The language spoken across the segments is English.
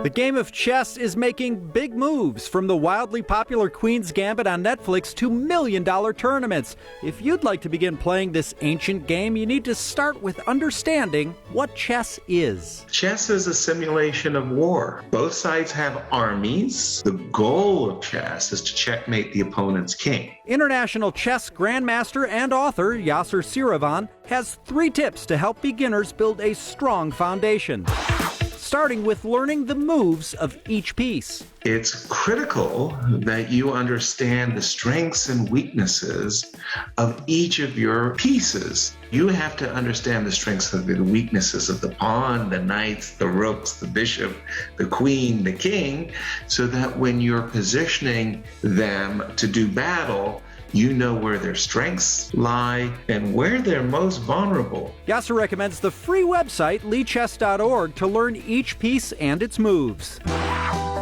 The game of chess is making big moves, from the wildly popular Queen's Gambit on Netflix to million-dollar tournaments. If you'd like to begin playing this ancient game, you need to start with understanding what chess is. Chess is a simulation of war. Both sides have armies. The goal of chess is to checkmate the opponent's king. International chess grandmaster and author Yasser Seirawan has 3 tips to help beginners build a strong foundation, starting with learning the moves of each piece. It's critical that you understand the strengths and weaknesses of each of your pieces. You have to understand the strengths and the weaknesses of the pawn, the knights, the rooks, the bishop, the queen, the king, so that when you're positioning them to do battle, you know where their strengths lie and where they're most vulnerable. Yasser recommends the free website lichess.org to learn each piece and its moves.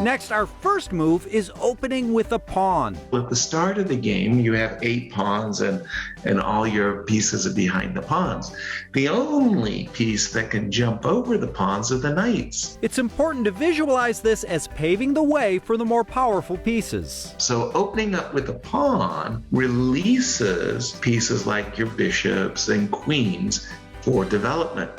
Next, our first move is opening with a pawn. At the start of the game, you have 8 pawns and all your pieces are behind the pawns. The only piece that can jump over the pawns are the knights. It's important to visualize this as paving the way for the more powerful pieces. So opening up with a pawn releases pieces like your bishops and queens for development.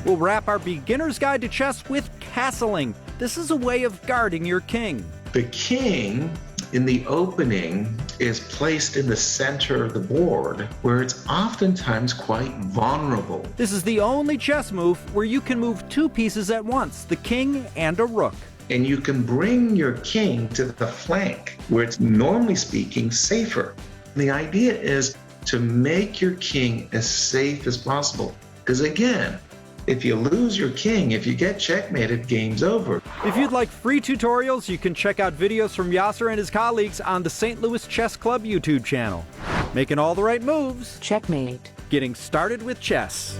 We'll wrap our beginner's guide to chess with castling. This is a way of guarding your king. The king in the opening is placed in the center of the board, where it's oftentimes quite vulnerable. This is the only chess move where you can move 2 pieces at once, the king and a rook. And you can bring your king to the flank, where it's normally speaking safer. The idea is to make your king as safe as possible. Because again, if you lose your king, if you get checkmated, game's over. If you'd like free tutorials, you can check out videos from Yasser and his colleagues on the St. Louis Chess Club YouTube channel. Making all the right moves. Checkmate. Getting started with chess.